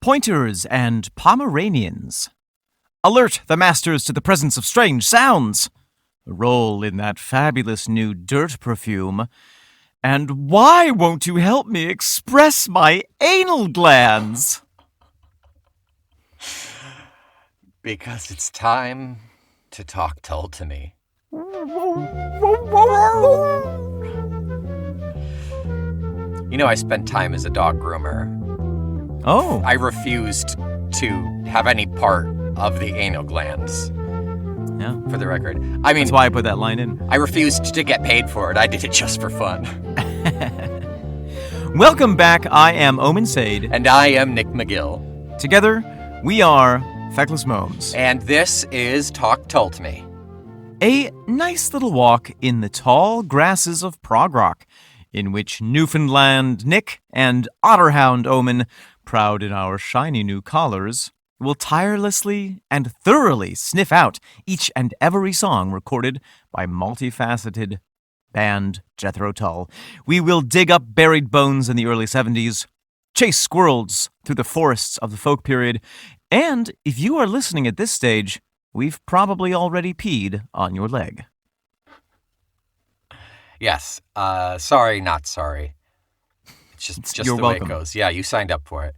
Pointers and Pomeranians. Alert the masters to the presence of strange sounds. A roll in that fabulous new dirt perfume. And why won't you help me express my anal glands? Because it's time to talk Tull to me. You know, I spent time as a dog groomer. Oh. I refused to have any part of the anal glands. Yeah. For the record. I mean, that's why I put that line in. I refused to get paid for it. I did it just for fun. Welcome back. I am Omen Sade. And I am Nick McGill. Together, we are Feckless Momes. And this is Talk Tull to Me. A nice little walk in the tall grasses of prog rock, in which Newfoundland Nick and Otterhound Omen, proud in our shiny new collars, will tirelessly and thoroughly sniff out each and every song recorded by multifaceted band Jethro Tull. We will dig up buried bones in the early 70s, chase squirrels through the forests of the folk period, and if you are listening at this stage, we've probably already peed on your leg. Yes. Sorry, not sorry. It's just You're the welcome. way it goes. Yeah, you signed up for it.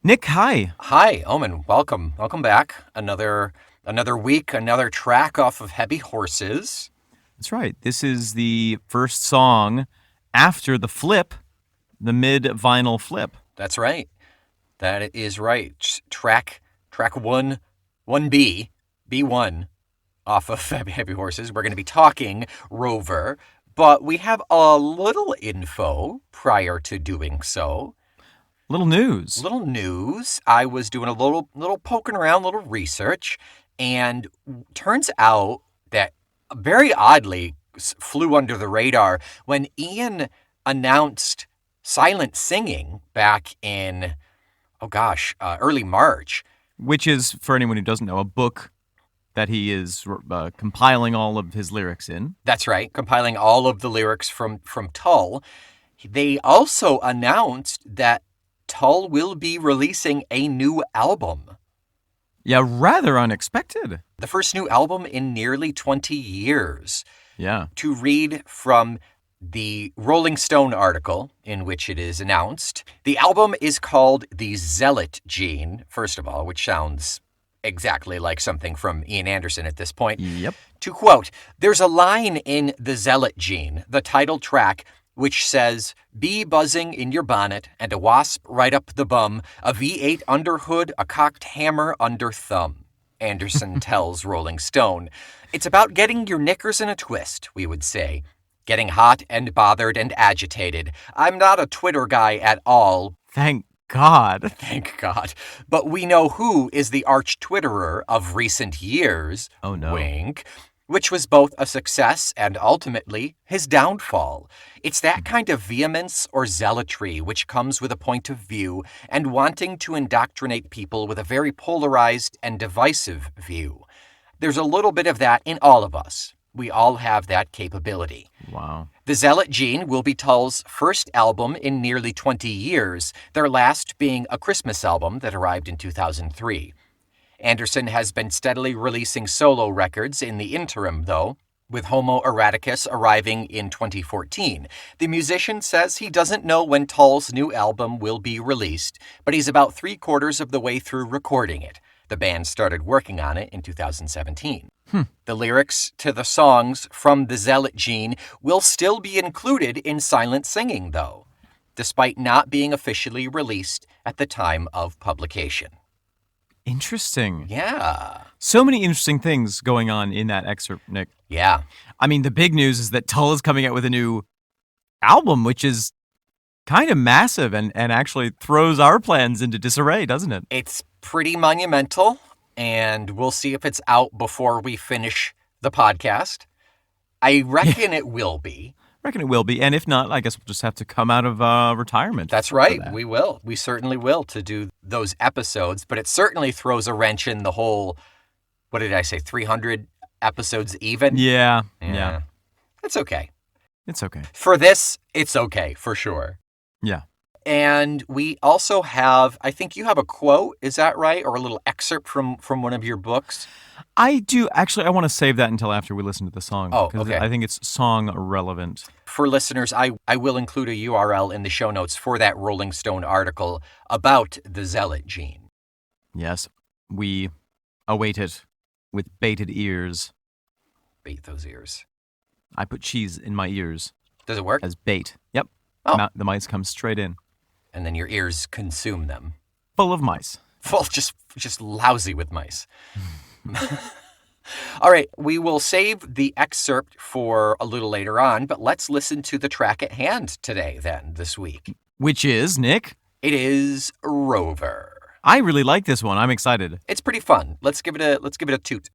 Nick, hi. Hi, Omen. Welcome. Welcome back. Another week, another track off of Heavy Horses. That's right. This is the first song after the flip, the mid-vinyl flip. That's right. That is right. Track 1B, B1 off of Heavy Horses. We're going to be talking Rover, but we have a little info prior to doing so. Little news. I was doing a little poking around, little research, and turns out that very oddly flew under the radar when Ian announced silent singing back in, early March. Which is, for anyone who doesn't know, a book that he is compiling all of his lyrics in. That's right, compiling all of the lyrics from Tull. They also announced that Tull will be releasing a new album. Yeah, rather unexpected. The first new album in nearly 20 years. Yeah. To read from the Rolling Stone article in which it is announced, the album is called The Zealot Gene, first of all, which sounds exactly like something from Ian Anderson at this point. Yep. To quote, there's a line in The Zealot Gene, the title track, which says, bee buzzing in your bonnet and a wasp right up the bum, a V8 under hood, a cocked hammer under thumb. Anderson tells Rolling Stone. It's about getting your knickers in a twist, we would say. Getting hot and bothered and agitated. I'm not a Twitter guy at all. Thank God. Thank God. But we know who is the arch-Twitterer of recent years. Oh, no. Wink. Which was both a success and ultimately his downfall. It's that kind of vehemence or zealotry which comes with a point of view and wanting to indoctrinate people with a very polarized and divisive view. There's a little bit of that in all of us. We all have that capability. Wow. The Zealot Gene will be Tull's first album in nearly 20 years, their last being a Christmas album that arrived in 2003. Anderson has been steadily releasing solo records in the interim, though, with Homo Eroticus arriving in 2014. The musician says he doesn't know when Tull's new album will be released, but he's about 3/4 of the way through recording it. The band started working on it in 2017. The lyrics to the songs from the Zealot Gene will still be included in silent singing, though, despite not being officially released at the time of publication. Interesting. Yeah. So many interesting things going on in that excerpt, Nick. Yeah. I mean, the big news is that Tull is coming out with a new album, which is kind of massive and actually throws our plans into disarray, doesn't it? It's pretty monumental, and we'll see if it's out before we finish the podcast. I reckon it will be. And if not, I guess we'll just have to come out of retirement. That's right. We will. We certainly will to do those episodes, but it certainly throws a wrench in the whole, what did I say, 300 episodes even? Yeah. It's okay. It's okay. For this, it's okay, for sure. Yeah. And we also have, I think you have a quote, is that right? Or a little excerpt from one of your books? I do. Actually, I want to save that until after we listen to the song. Oh, because okay. I think it's song relevant. For listeners, I will include a URL in the show notes for that Rolling Stone article about the zealot gene. Yes, we await it with bated ears. Bait those ears. I put cheese in my ears. Does it work? As bait. Yep. Oh. The mice come straight in. And then your ears consume them. Full of mice. Full, just lousy with mice. All right, we will save the excerpt for a little later on, but let's listen to the track at hand today, this week. Which is, Nick? It is Rover. I really like this one. I'm excited. It's pretty fun. Let's give it a toot.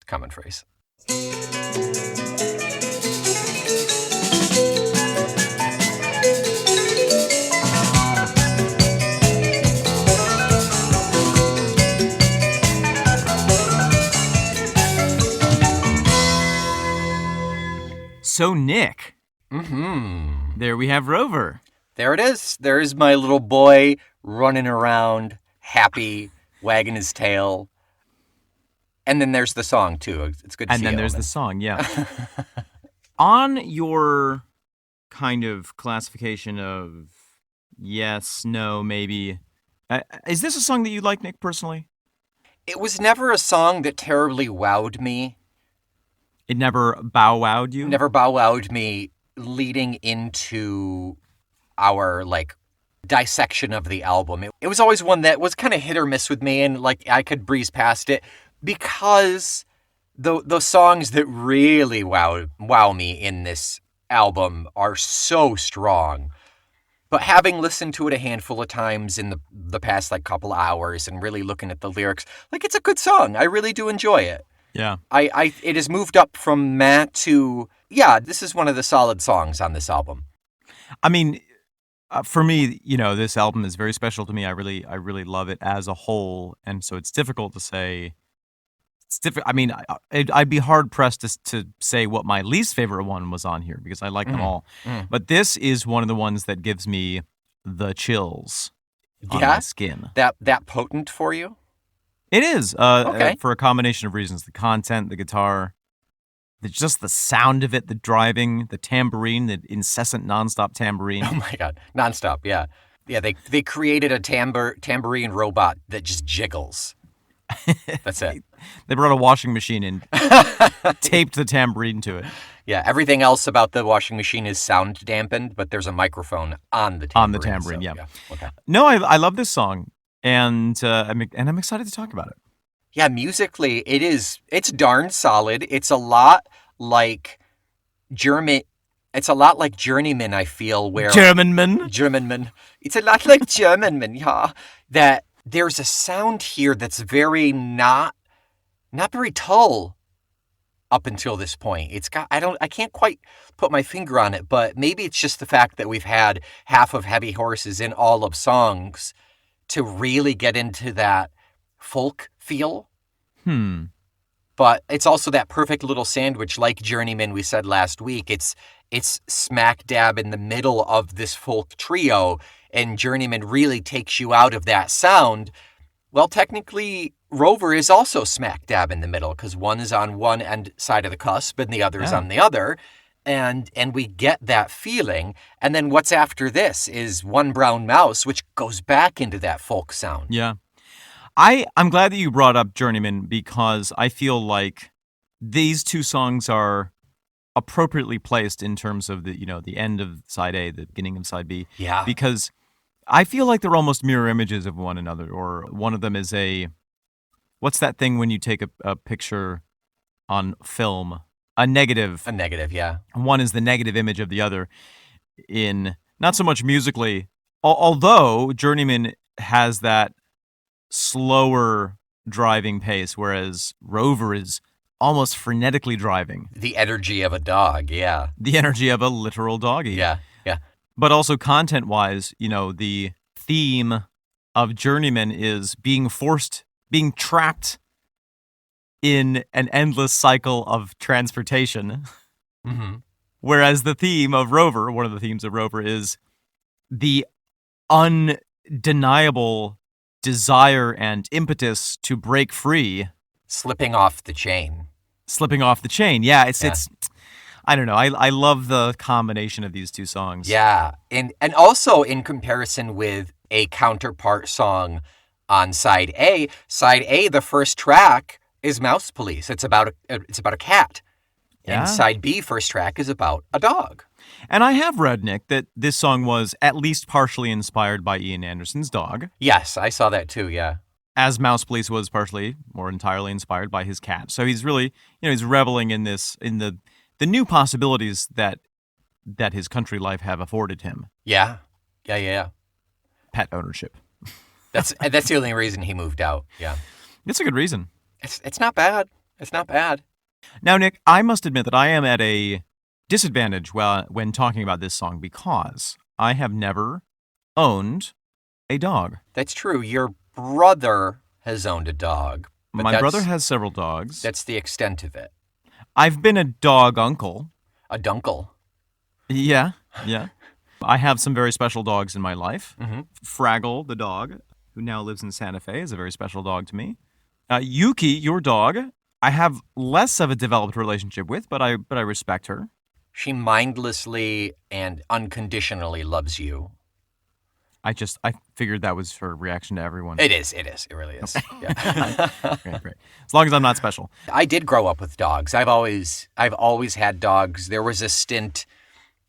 Common phrase. So, Nick, there we have Rover. There it is. There is my little boy running around, happy, wagging his tail. And then there's the song, too. It's good to see And then there's the song, yeah. On your kind of classification of yes, no, maybe, is this a song that you like, Nick, personally? It was never a song that terribly wowed me. It never bow-wowed you? Never bow-wowed me leading into our, dissection of the album. It was always one that was kind of hit or miss with me, and, I could breeze past it because the songs that really wow me in this album are so strong. But having listened to it a handful of times in the past, couple hours and really looking at the lyrics, it's a good song. I really do enjoy it. Yeah. It has moved up from Matt to, this is one of the solid songs on this album. I mean, for me, this album is very special to me. I really love it as a whole, and so it's difficult to say. It's difficult. I mean, I'd be hard pressed to say what my least favorite one was on here because I like them all. But this is one of the ones that gives me the chills on my skin. That potent for you? It is. Okay. For a combination of reasons: the content, the guitar, just the sound of it, the driving, the tambourine, the incessant nonstop tambourine. Oh my God, nonstop! Yeah. They created a tambourine robot that just jiggles. That's it. They brought a washing machine and taped the tambourine to it. Yeah, everything else about the washing machine is sound dampened, but there's a microphone on the tambourine. On the tambourine, so, yeah. Okay. No, I love this song, and I'm excited to talk about it. Yeah, musically, it's darn solid. It's a lot like German. It's a lot like Journeyman, I feel, where... Germanman. It's a lot like Germanman, yeah. That there's a sound here that's very not very Tull up until this point. It's got... I can't quite put my finger on it, but maybe it's just the fact that we've had half of Heavy Horses in all of songs to really get into that folk feel. But it's also that perfect little sandwich, like Journeyman we said last week. It's smack dab in the middle of this folk trio, and Journeyman really takes you out of that sound. Well, technically, Rover is also smack dab in the middle, because one is on one end side of the cusp and the other is on the other. And we get that feeling. And then what's after this is One Brown Mouse, which goes back into that folk sound. Yeah. I'm glad that you brought up Journeyman because I feel like these two songs are appropriately placed in terms of the end of side A, the beginning of side B. Yeah. Because I feel like they're almost mirror images of one another, or one of them is what's that thing when you take a picture on film? A negative. A negative, yeah. One is the negative image of the other in, not so much musically, although Journeyman has that slower driving pace, whereas Rover is almost frenetically driving. The energy of a dog, yeah. The energy of a literal doggy. Yeah. But also content-wise, the theme of Journeyman is being trapped in an endless cycle of transportation. Mm-hmm. Whereas the theme of Rover, one of the themes of Rover is the undeniable desire and impetus to break free. Slipping off the chain. Yeah, it's I don't know. I love the combination of these two songs. Yeah, and also in comparison with a counterpart song on side A. Side A, the first track is Mouse Police. It's about a cat. Yeah. And side B, first track, is about a dog. And I have read, Nick, that this song was at least partially inspired by Ian Anderson's dog. Yes, I saw that too, yeah. As Mouse Police was partially or entirely inspired by his cat. So he's really, he's reveling in the new possibilities that his country life have afforded him. Yeah. Pet ownership. That's the only reason he moved out. Yeah. It's a good reason. It's not bad. It's not bad. Now, Nick, I must admit that I am at a disadvantage when talking about this song because I have never owned a dog. That's true. Your brother has owned a dog. My brother has several dogs. That's the extent of it. I've been a dog uncle. A dunkle. Yeah. I have some very special dogs in my life. Mm-hmm. Fraggle, the dog, who now lives in Santa Fe, is a very special dog to me. Yuki, your dog, I have less of a developed relationship with, but I respect her. She mindlessly and unconditionally loves you. I figured that was her reaction to everyone. It is. It really is. Yeah. Great. As long as I'm not special. I did grow up with dogs. I've always had dogs. There was a stint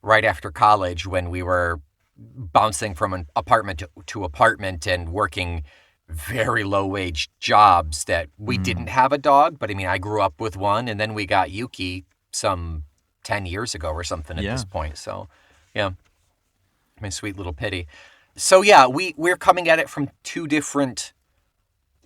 right after college when we were bouncing from an apartment to apartment and working very low-wage jobs that we didn't have a dog. But, I mean, I grew up with one, and then we got Yuki some 10 years ago or something at this point. So, yeah, my sweet little pitty. So, yeah, we're coming at it from two different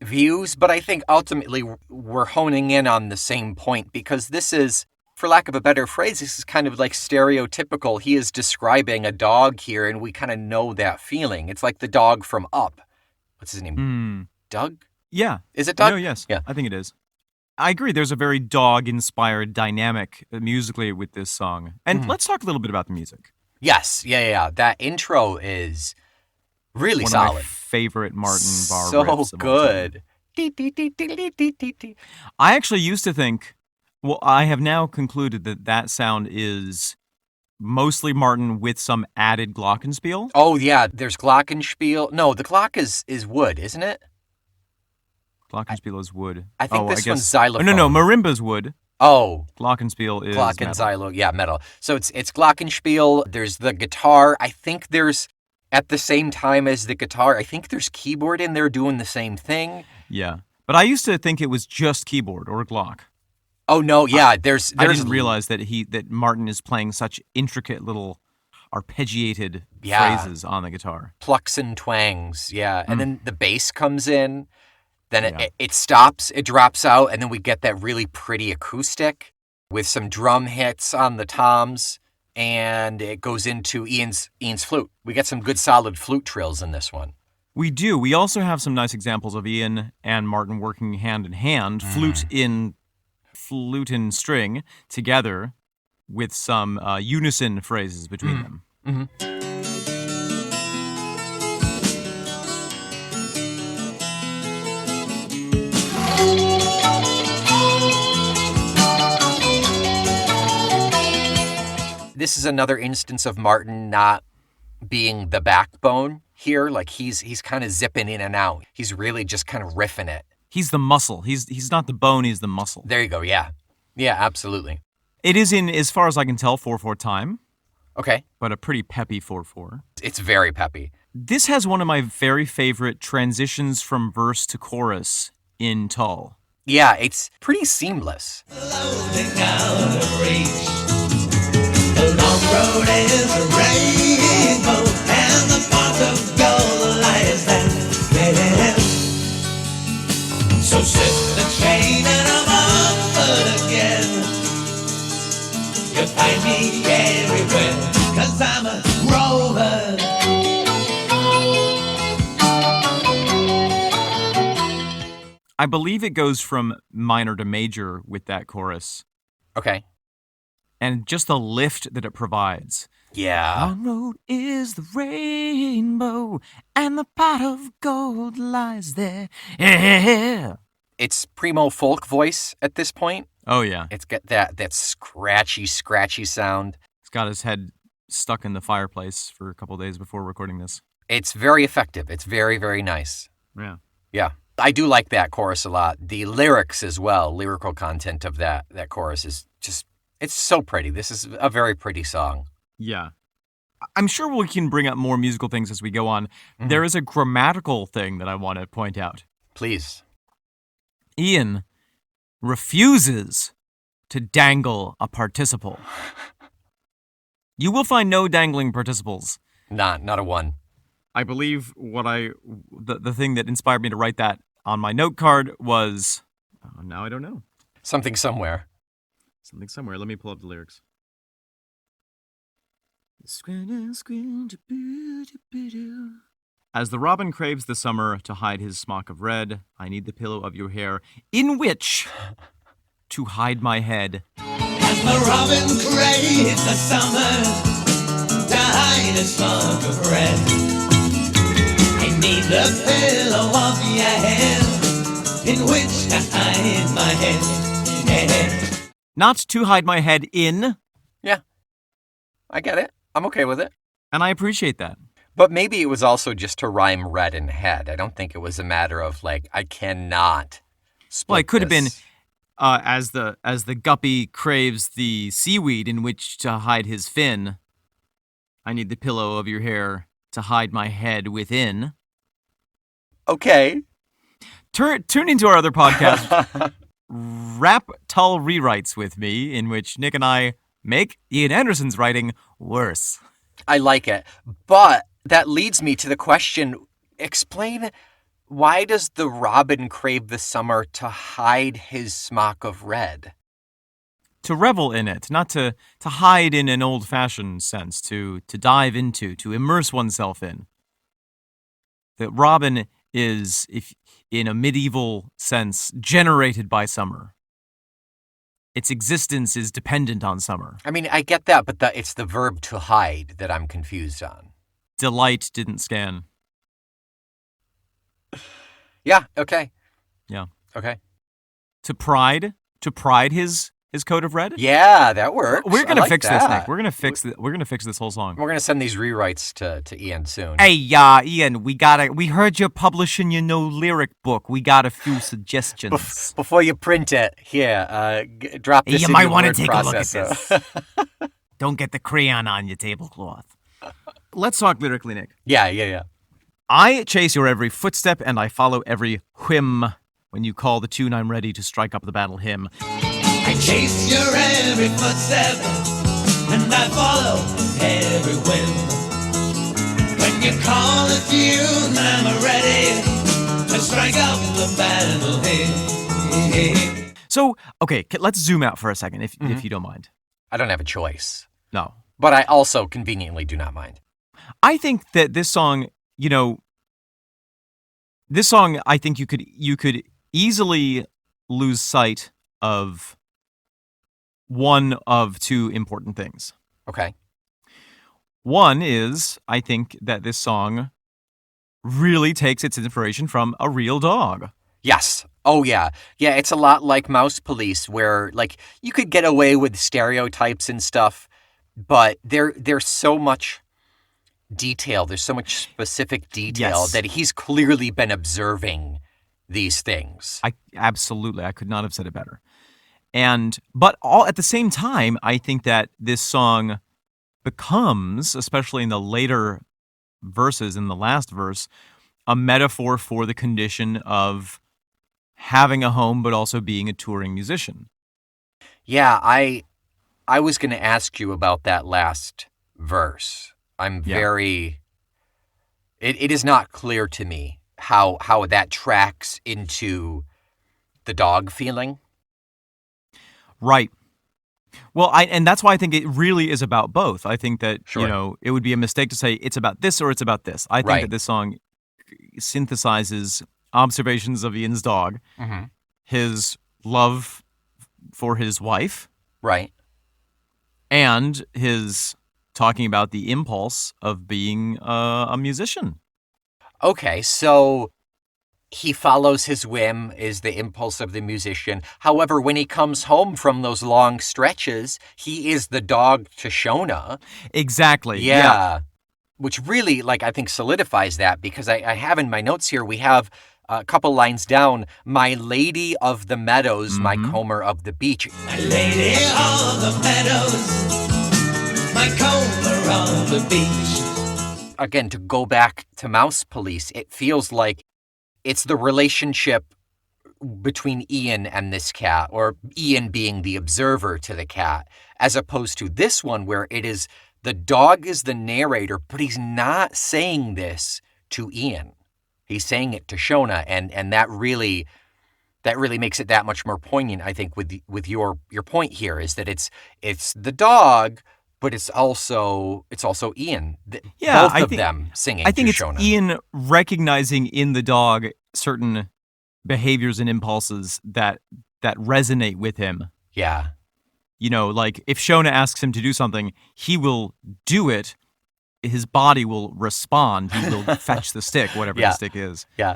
views, but I think ultimately we're honing in on the same point because this is, for lack of a better phrase, this is kind of like stereotypical. He is describing a dog here, and we kind of know that feeling. It's like the dog from Up. What's his name? Doug? Yeah. Is it Doug? No, yes. Yeah. I think it is. I agree. There's a very dog-inspired dynamic musically with this song. And let's talk a little bit about the music. Yes. Yeah. That intro is really One solid. of my favorite Martin bar so riffs of good. I actually used to think, well, I have now concluded that sound is mostly Martin with some added glockenspiel. Oh, yeah. There's glockenspiel. No, the glock is wood, isn't it? Glockenspiel is wood. I think this one's xylophone. No, marimba's wood. Oh. Glockenspiel is Glockenxylo, yeah, metal. So it's glockenspiel. There's the guitar. I think there's, at the same time as the guitar, I think there's keyboard in there doing the same thing. Yeah. But I used to think it was just keyboard or Glock. Oh, no, yeah, I didn't realize that Martin is playing such intricate little arpeggiated phrases on the guitar. Plucks and twangs, yeah. And then the bass comes in, then it stops, it drops out, and then we get that really pretty acoustic with some drum hits on the toms, and it goes into Ian's flute. We get some good solid flute trills in this one. We do. We also have some nice examples of Ian and Martin working hand in hand, flute and string together with some unison phrases between them. Mm-hmm. This is another instance of Martin not being the backbone here. Like he's kind of zipping in and out. He's really just kind of riffing it. He's the muscle. He's not the bone, he's the muscle. There you go, yeah. Yeah, absolutely. It is in, as far as I can tell, 4/4 time. Okay. But a pretty peppy 4/4. It's very peppy. This has one of my very favorite transitions from verse to chorus in Tull. Yeah, it's pretty seamless. The long road is a rainbow, and the pot of gold lies there. So set the train and I'm on foot again. You'll find me everywhere, 'cause I'm a rover. I believe it goes from minor to major with that chorus. Okay. And just the lift that it provides. Yeah. On road is the rainbow, and the pot of gold lies there. Yeah. It's primo folk voice at this point. Oh, yeah. It's got that scratchy sound. He's got his head stuck in the fireplace for a couple days before recording this. It's very effective. It's very, very nice. Yeah. Yeah. I do like that chorus a lot. The lyrics as well, lyrical content of that chorus is just, it's so pretty. This is a very pretty song. Yeah. I'm sure we can bring up more musical things as we go on. Mhm. There is a grammatical thing that I want to point out. Please. Ian refuses to dangle a participle. You will find no dangling participles. Not a one. I believe the thing that inspired me to write that on my note card was, now I don't know. Something somewhere. Something somewhere. Let me pull up the lyrics. As the robin craves the summer to hide his smock of red, I need the pillow of your hair in which to hide my head. As the robin craves the summer to hide a smock of red, I need the pillow of your hair in which to hide my head. Not to hide my head in, Yeah. I get it. I'm okay with it. and I appreciate that. But maybe it was also just to rhyme red and head. I don't think it was a matter of like, I cannot split Well, it could have been this. as the guppy craves the seaweed in which to hide his fin. I need the pillow of your hair to hide my head within. Okay. Tune into our other podcast, Rap Tull Rewrites with me, in which Nick and I make Ian Anderson's writing worse. I like it. But that leads me to the question, explain, why does the robin crave the summer to hide his smock of red? To revel in it, not to hide in an old-fashioned sense, to dive into, to immerse oneself in. That robin is, if in a medieval sense, generated by summer. Its existence is dependent on summer. I mean, I get that, but it's the verb to hide that I'm confused on. Delight didn't scan. Yeah, okay. Yeah. Okay. To pride his coat of red? Yeah, that works. We're I gonna like fix this, that. Nick. We're gonna fix this whole song. We're going to send these rewrites to Ian soon. Hey, Ian, we heard you're publishing your new lyric book. We got a few suggestions. Before you print it, here, drop this You in might your wanna word take a look at processor. Don't get the crayon on your tablecloth. Let's talk lyrically, Nick. Yeah. I chase your every footstep and I follow every whim. When you call the tune, I'm ready to strike up the battle hymn. I chase your every footstep and I follow every whim. When you call a tune, I'm ready to strike up the battle hymn. So, okay, let's zoom out for a second, if you don't mind. I don't have a choice. No. But I also conveniently do not mind. I think that this song, I think you could easily lose sight of one of two important things. Okay. One is, I think that this song really takes its inspiration from a real dog. Yes. Oh, yeah. Yeah, it's a lot like Mouse Police, where, like, you could get away with stereotypes and stuff, but there's so much detail, there's so much specific detail Yes. that he's clearly been observing these things. I could not have said it better. But at the same time, I think that this song becomes, especially in the later verses, in the last verse, a metaphor for the condition of having a home but also being a touring musician. Yeah, I was going to ask you about that last verse. I'm very... It is not clear to me how that tracks into the dog feeling. Right. Well, and that's why I think it really is about both. I think that, Sure. It would be a mistake to say it's about this or it's about this. I think Right. that this song synthesizes observations of Ian's dog, Mm-hmm. his love for his wife, Right. and his talking about the impulse of being a musician. Okay, so he follows his whim, is the impulse of the musician. However, when he comes home from those long stretches, he is the dog to Shona. Exactly. Yeah. Which really, I think solidifies that, because I have in my notes here, we have a couple lines down, my lady of the meadows, my comber of the beach. My lady of the meadows, my comber of the beach. Again, to go back to Mouse Police, it feels like it's the relationship between Ian and this cat, or Ian being the observer to the cat, as opposed to this one where it is the dog is the narrator, but he's not saying this to Ian. He's saying it to Shona, and that really makes it that much more poignant, I think, with your point here, is that it's the dog, but it's also Ian. Both of them singing. I think it's Shona. Ian recognizing in the dog certain behaviors and impulses that resonate with him. Yeah. Like if Shona asks him to do something, he will do it. His body will respond. He will fetch the stick, whatever the stick is. Yeah.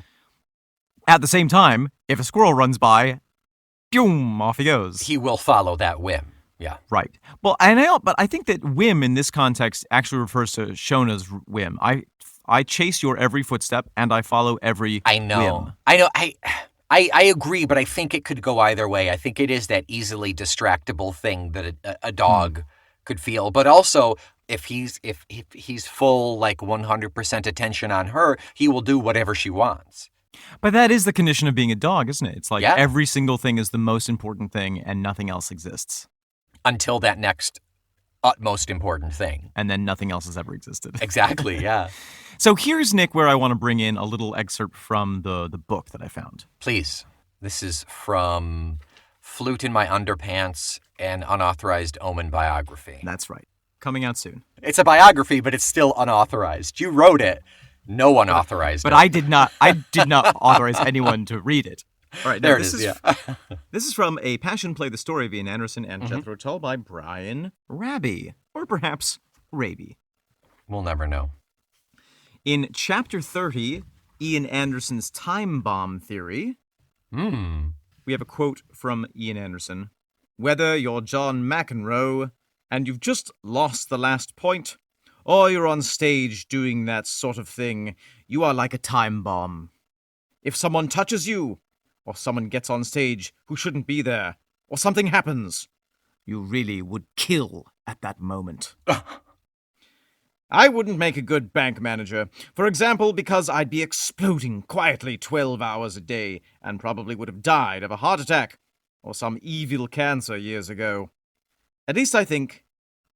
At the same time, if a squirrel runs by, boom, off he goes. He will follow that whim. Yeah. Right. Well, but I think that whim in this context actually refers to Shona's whim. I chase your every footstep and I follow every I know. whim. I know. I agree, but I think it could go either way. I think it is that easily distractible thing that a dog could feel. But also, if he's full 100% attention on her, he will do whatever she wants. But that is the condition of being a dog, isn't it? It's like Yeah. every single thing is the most important thing and nothing else exists. Until that next utmost important thing. And then nothing else has ever existed. Exactly, yeah. So here's, Nick, where I want to bring in a little excerpt from the book that I found. Please. This is from Flute in My Underpants, an unauthorized Omen biography. That's right. Coming out soon. It's a biography, but it's still unauthorized. You wrote it. No one authorized it. But I did not authorize anyone to read it. All right, there it is, yeah. This is from A Passion Play, the story of Ian Anderson and Jethro Tull by Brian Raby, or perhaps Raby. We'll never know. In Chapter 30, Ian Anderson's Time Bomb Theory, we have a quote from Ian Anderson. Whether you're John McEnroe and you've just lost the last point, or you're on stage doing that sort of thing, you are like a time bomb. If someone touches you, or someone gets on stage who shouldn't be there, or something happens, you really would kill at that moment. I wouldn't make a good bank manager, for example, because I'd be exploding quietly 12 hours a day and probably would have died of a heart attack or some evil cancer years ago. At least I think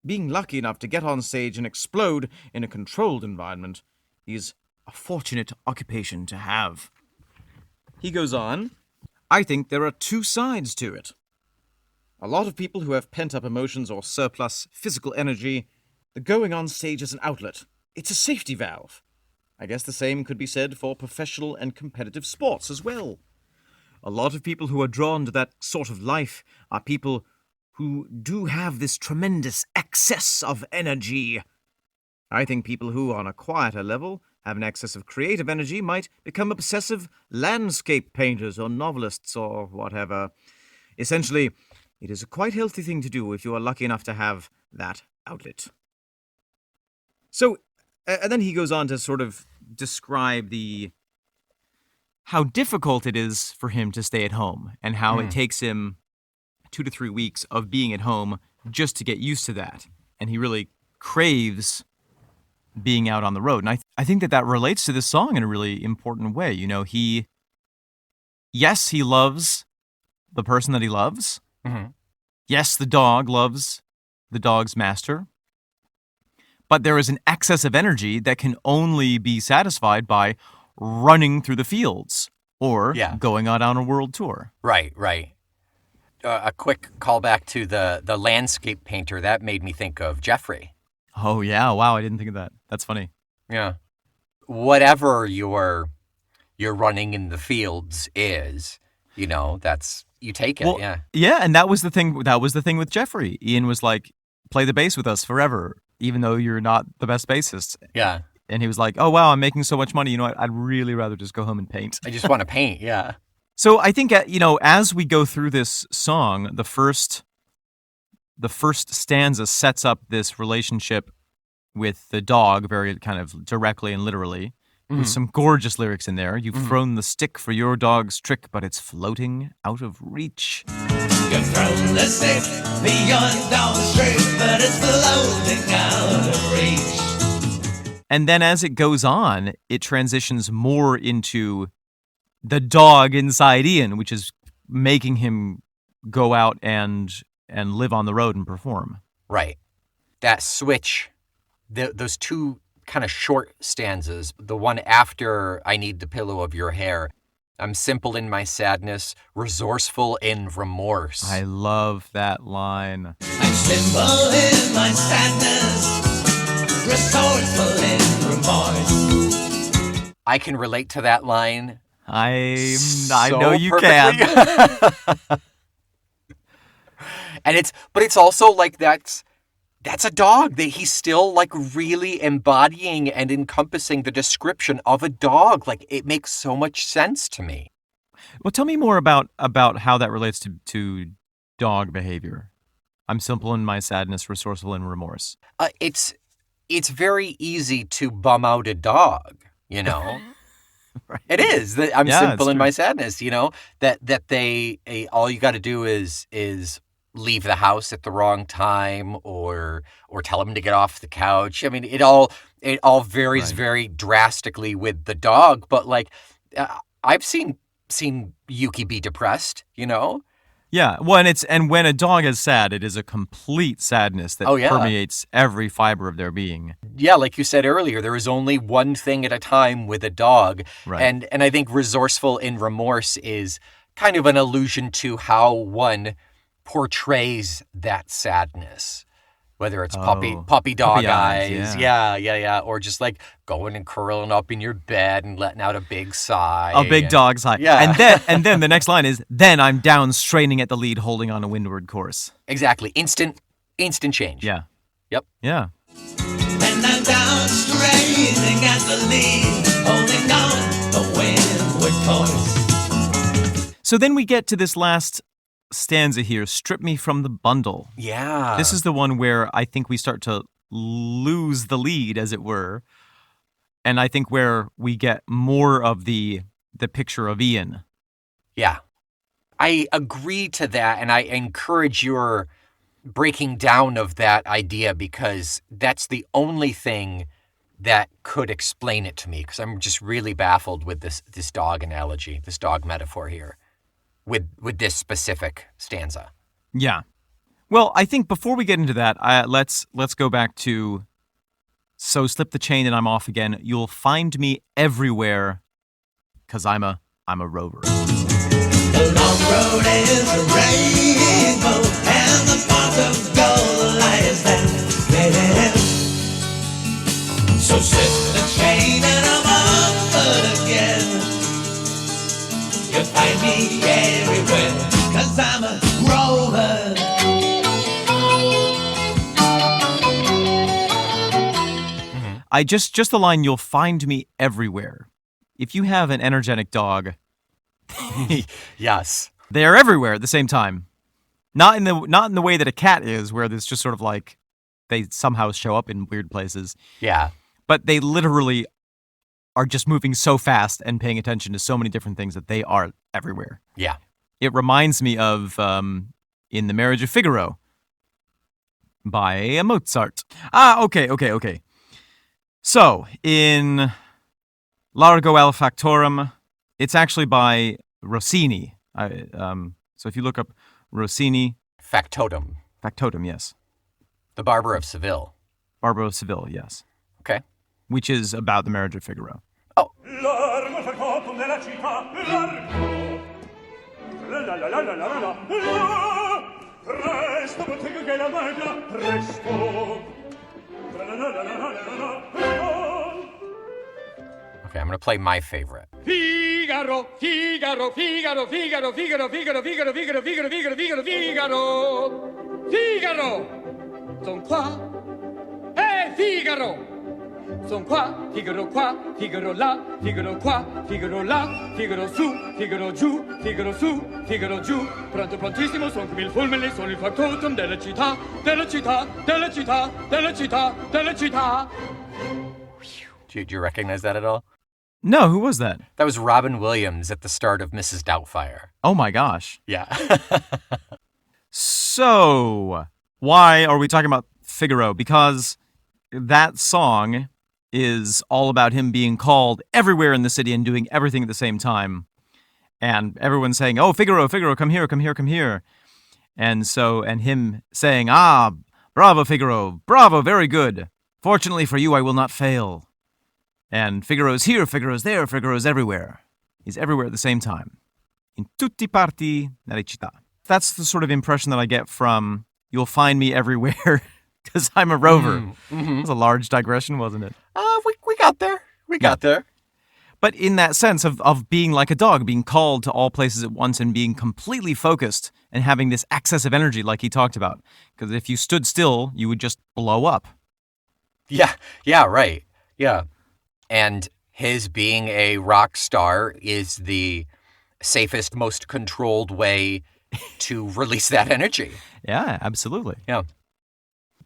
being lucky enough to get on stage and explode in a controlled environment is a fortunate occupation to have. He goes on, I think there are two sides to it. A lot of people who have pent-up emotions or surplus physical energy, the going on stage is an outlet. It's a safety valve. I guess the same could be said for professional and competitive sports as well. A lot of people who are drawn to that sort of life are people who do have this tremendous excess of energy. I think people who, on a quieter level, have an excess of creative energy might become obsessive landscape painters or novelists or whatever. Essentially, it is a quite healthy thing to do if you are lucky enough to have that outlet. So, and then he goes on to sort of describe how difficult it is for him to stay at home and how it takes him 2 to 3 weeks of being at home just to get used to that. And he really craves being out on the road. And I think that relates to this song in a really important way. You know, he loves the person that he loves. Mm-hmm. Yes, the dog loves the dog's master. But there is an excess of energy that can only be satisfied by running through the fields or going out on a world tour. Right. A quick callback to the landscape painter, that made me think of Jeffrey. Oh, yeah. Wow, I didn't think of that. That's funny. Yeah. Whatever your running in the fields is, you take it, Yeah, and that was the thing with Jeffrey. Ian was like, play the bass with us forever. even though you're not the best bassist. Yeah. And he was like, oh, wow, I'm making so much money. You know what? I'd really rather just go home and paint. I just want to paint, yeah. So I think, as we go through this song, the first stanza sets up this relationship with the dog very kind of directly and literally. With some gorgeous lyrics in there. You've thrown the stick for your dog's trick, but it's floating out of reach. You've thrown the stick for your dog's trick, but it's floating out of reach. And then as it goes on, it transitions more into the dog inside Ian, which is making him go out and live on the road and perform. Right. That switch, those two kind of short stanzas, the one after I need the pillow of your hair. I'm simple in my sadness, resourceful in remorse. I love that line. I'm simple in my sadness, resourceful in remorse. I can relate to that line. I so know you perfectly. can. And it's also like that's a dog that he's still like really embodying and encompassing the description of a dog. Like it makes so much sense to me. Well, tell me more about how that relates to dog behavior. I'm simple in my sadness, resourceful in remorse. It's very easy to bum out a dog, you know. Right. It is. I'm simple in true. my sadness, you know. That they all you got to do is leave the house at the wrong time or tell him to get off the couch. I mean, it all varies very drastically with the dog, but like I've seen Yuki be depressed, you know? Yeah. Well, and when a dog is sad, it is a complete sadness that permeates every fiber of their being. Yeah, like you said earlier, there is only one thing at a time with a dog. Right. And I think resourceful in remorse is kind of an allusion to how one portrays that sadness, whether it's puppy dog eyes. Yeah, or just like going and curling up in your bed and letting out a big sigh. A big dog sigh. Yeah. And then the next line is, then I'm down straining at the lead holding on a windward course. Exactly. Instant change. Yeah. Yep. Yeah. And I'm down straining at the lead, holding on the windward course. So then we get to this last stanza here, strip me from the bundle. Yeah. This is the one where I think we start to lose the lead, as it were. And I think where we get more of the picture of Ian. Yeah. I agree to that, and I encourage your breaking down of that idea because that's the only thing that could explain it to me, because I'm just really baffled with this dog analogy, this dog metaphor here. With this specific stanza. Yeah. Well, I think before we get into that, let's go back to, so slip the chain and I'm off again. You'll find me everywhere, 'cause I'm a rover. The long road is a rainbow, and the pot of gold lies there. So slip the chain and I'm off again. You'll find me everywhere, 'cause I'm a rover. I just the line, you'll find me everywhere. If you have an energetic dog, Yes. they're everywhere at the same time. Not in the way that a cat is, where there's just sort of like they somehow show up in weird places. Yeah. But they literally are just moving so fast and paying attention to so many different things that they are everywhere. Yeah. It reminds me of In the Marriage of Figaro by Mozart. Okay. So, in Largo al Factotum, it's actually by Rossini. So if you look up Rossini... Factotum. Factotum, yes. The Barber of Seville. Barber of Seville, yes. Okay. Which is about the marriage of Figaro. Oh. Largo Factotum della città, largo. La. Presto, bottega che la maglia, presto. Okay, I'm going to play my favorite. Figaro. Figaro. Son qua. Figaro. Son qua, Figaro là, Figaro qua, Figaro là, Figaro su, Figaro giù, Figaro su, Figaro giù. Pronto, prontissimo, son come il fulmine, sono il factotum della città, della città, della città, della città, della città. Do you recognize that at all? No, who was that? That was Robin Williams at the start of Mrs. Doubtfire. Oh my gosh. Yeah. So, why are we talking about Figaro? Because that song is all about him being called everywhere in the city and doing everything at the same time. And everyone's saying, oh, Figaro, Figaro, come here, come here, come here. And him saying, bravo, Figaro, bravo, very good. Fortunately for you, I will not fail. And Figaro's here, Figaro's there, Figaro's everywhere. He's everywhere at the same time. In tutti parti nella città. That's the sort of impression that I get from you'll find me everywhere because I'm a rover. Mm-hmm. It was a large digression, wasn't it? We got there. We got there. But in that sense of being like a dog, being called to all places at once and being completely focused and having this excess of energy like he talked about. Because if you stood still, you would just blow up. Yeah, right. Yeah. And his being a rock star is the safest, most controlled way to release that energy. Yeah, absolutely. Yeah.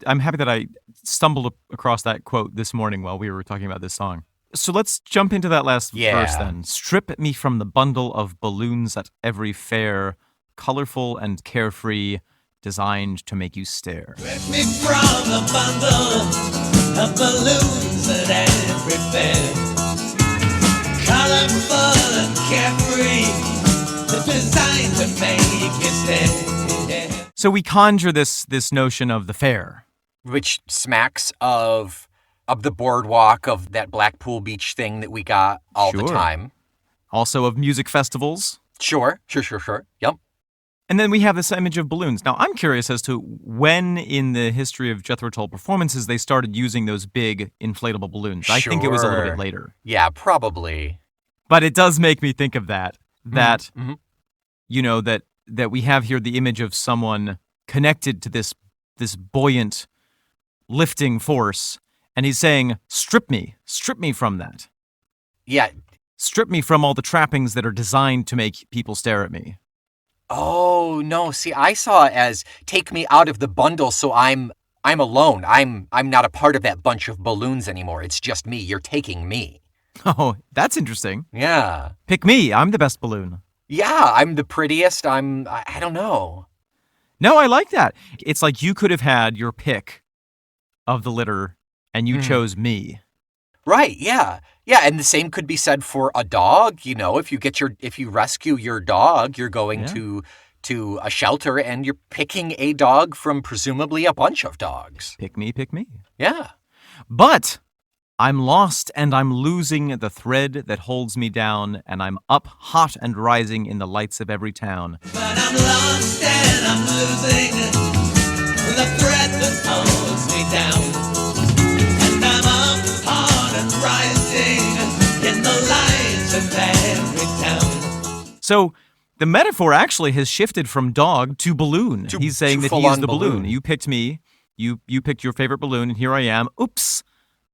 I'm happy that I stumbled across that quote this morning while we were talking about this song. So let's jump into that last verse then. Strip me from the bundle of balloons at every fair, colorful and carefree, designed to make you stare. Strip me from the bundle of balloons at every fair. Colorful and carefree, designed to make you stare. So we conjure this notion of the fair. Which smacks of the boardwalk, of that Blackpool Beach thing that we got all the time. Also of music festivals. Sure. Yep. And then we have this image of balloons. Now, I'm curious as to when in the history of Jethro Tull performances they started using those big inflatable balloons. I think it was a little bit later. Yeah, probably. But it does make me think of that you know, that we have here the image of someone connected to this buoyant, lifting force. And he's saying, strip me from that. Yeah. Strip me from all the trappings that are designed to make people stare at me. Oh, no. See, I saw it as take me out of the bundle so I'm alone. I'm not a part of that bunch of balloons anymore. It's just me. You're taking me. Oh, that's interesting. Yeah. Pick me. I'm the best balloon. Yeah, I'm the prettiest. I don't know. No, I like that. It's like you could have had your pick of the litter and you chose me. Right, yeah. Yeah, and the same could be said for a dog. You know, if you rescue your dog, you're going to a shelter and you're picking a dog from presumably a bunch of dogs. Pick me, pick me. Yeah. But I'm lost and I'm losing the thread that holds me down, and I'm up hot and rising in the lights of every town. But I'm lost and I'm losing the thread that holds me down. And I'm up hot and rising in the lights of every town. So the metaphor actually has shifted from dog to balloon. He's saying that he is the balloon. You picked me. You picked your favorite balloon, and here I am. Oops.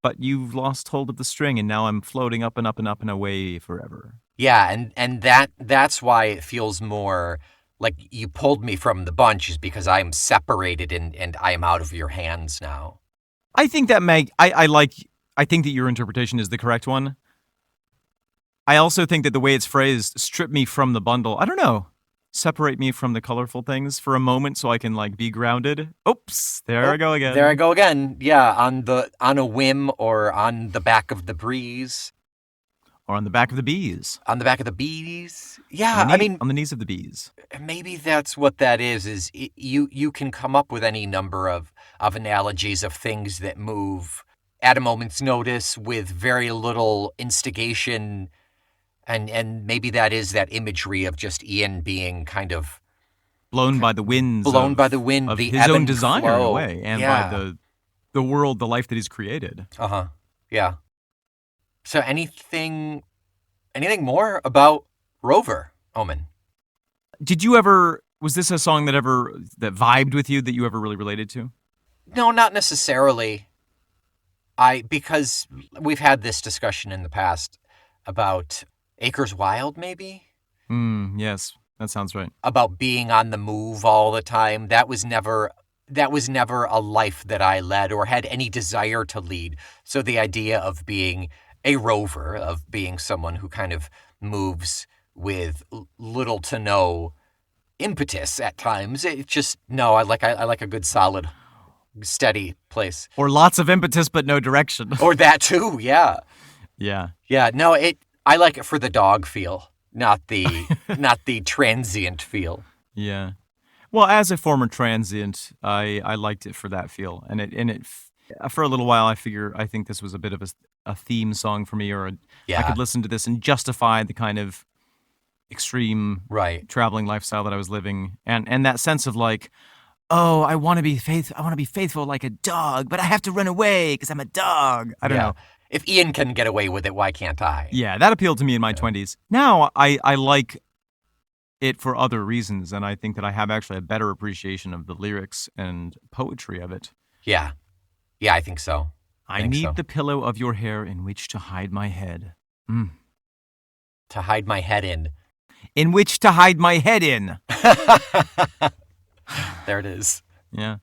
But you've lost hold of the string, and now I'm floating up and up and up and away forever. Yeah, and that's why it feels more like you pulled me from the bunch, is because I'm separated and I am out of your hands now. I think that I think that your interpretation is the correct one. I also think that the way it's phrased, strip me from the bundle, I don't know. Separate me from the colorful things for a moment so I can be grounded. Oops, there I go again. There I go again. Yeah, on a whim, or on the back of the breeze. Or on the back of the bees. On the back of the bees. Yeah, on the knees of the bees. Maybe that's what that is you can come up with any number of analogies of things that move at a moment's notice with very little instigation. And maybe that is that imagery of just Ian being kind of blown by the winds. Blown by the wind, of the his ebb own and desire flow. in a way, and by the world, the life that he's created. Yeah. So anything more about Rover, Omen? Was this a song that vibed with you, that you ever really related to? No, not necessarily. because we've had this discussion in the past about Acres Wild, maybe? Yes, that sounds right. About being on the move all the time. That was never a life that I led or had any desire to lead. So the idea of being a rover, of being someone who kind of moves with little to no impetus at times, it's just, no, I like a good solid steady place. Or lots of impetus but no direction. Or that too, yeah. Yeah. Yeah, no, I like it for the dog feel, not the transient feel. Yeah. Well, as a former transient, I liked it for that feel. And it for a little while I think this was a bit of a theme song for me, or I could listen to this and justify the kind of extreme traveling lifestyle that I was living, and that sense of like, oh, I want to be faithful like a dog, but I have to run away because I'm a dog. I don't know. If Ian can get away with it, why can't I? Yeah, that appealed to me in my 20s. Now I like it for other reasons, and I think that I have actually a better appreciation of the lyrics and poetry of it. Yeah. Yeah, I think so. I need the pillow of your hair in which to hide my head. To hide my head in. In which to hide my head in. There it is. Yeah.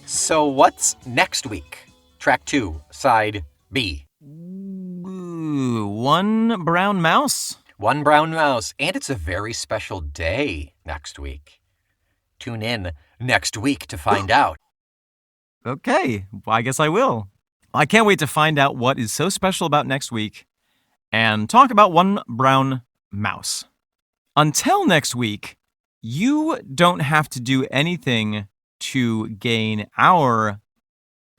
So what's next week? Track 2, side B. One brown mouse. One brown mouse. And it's a very special day next week. Tune in next week to find out. Okay, well, I guess I will. I can't wait to find out what is so special about next week and talk about one brown mouse. Until next week, you don't have to do anything to gain our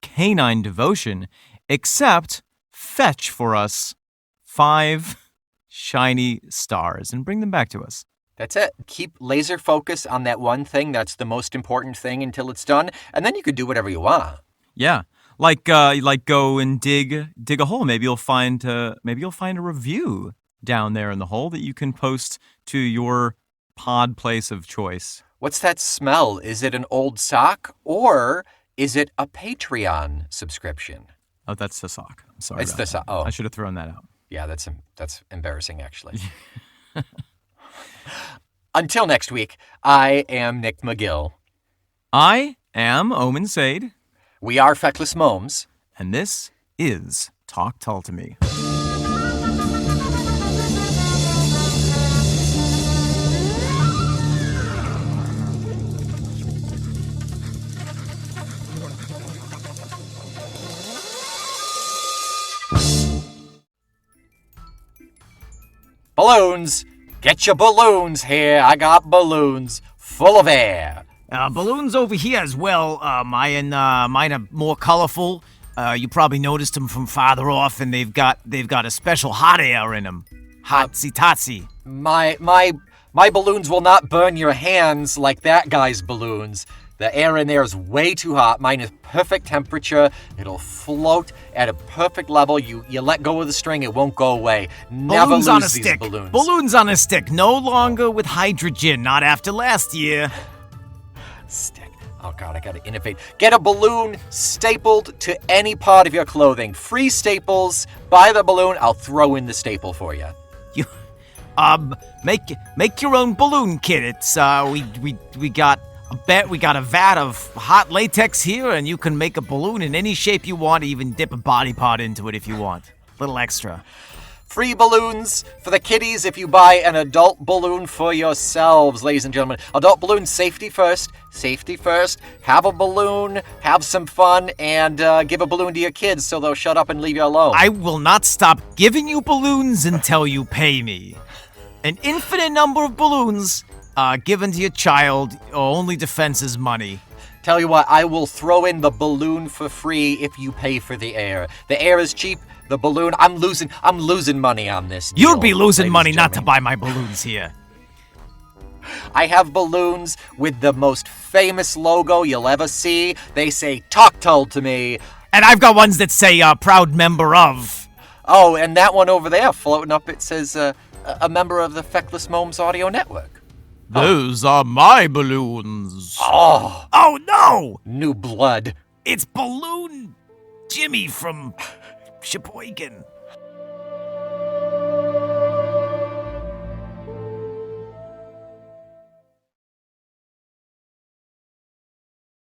canine devotion except fetch for us 5 shiny stars and bring them back to us. That's it. Keep laser focus on that one thing. That's the most important thing until it's done, and then you can do whatever you want. Yeah, like go and dig a hole. Maybe you'll find a review down there in the hole that you can post to your pod place of choice. What's that smell? Is it an old sock or is it a Patreon subscription? Oh, that's the sock. I'm sorry. It's the sock. Oh, I should have thrown that out. Yeah, that's embarrassing, actually. Until next week, I am Nick McGill. I am Omen Sade. We are Feckless Momes. And this is Talk Tull to Me. Balloons! Get your balloons here. I got balloons full of air. Balloons over here as well. Mine are more colorful. You probably noticed them from farther off, and they've got a special hot air in them. Hotsy totsy. My balloons will not burn your hands like that guy's balloons. The air in there is way too hot. Mine is perfect temperature. It'll float at a perfect level. You let go of the string, it won't go away. Never balloons lose on a these stick. balloons. Balloons on a stick. No longer with hydrogen. Not after last year. Stick. Oh God, I gotta innovate. Get a balloon stapled to any part of your clothing. Free staples. Buy the balloon. I'll throw in the staple for you. You, make your own balloon kit. It's we got a vat of hot latex here, and you can make a balloon in any shape you want. Even dip a body part into it if you want. Little extra. Free balloons for the kiddies if you buy an adult balloon for yourselves, ladies and gentlemen. Adult balloons, safety first. Safety first. Have a balloon, have some fun, and give a balloon to your kids so they'll shut up and leave you alone. I will not stop giving you balloons until you pay me. An infinite number of balloons given to your child. Your only defense is money. Tell you what, I will throw in the balloon for free if you pay for the air. The air is cheap. The balloon, I'm losing money on this deal, You'd be losing ladies money and not to gentlemen. buy my balloons here. I have balloons with the most famous logo you'll ever see. They say, "Talk Tull to me." And I've got ones that say, proud member of. Oh, and that one over there floating up, it says, a member of the Feckless Momes Audio Network. Those are my balloons. Oh, Oh, no! new blood. It's Balloon Jimmy from Sheboygan.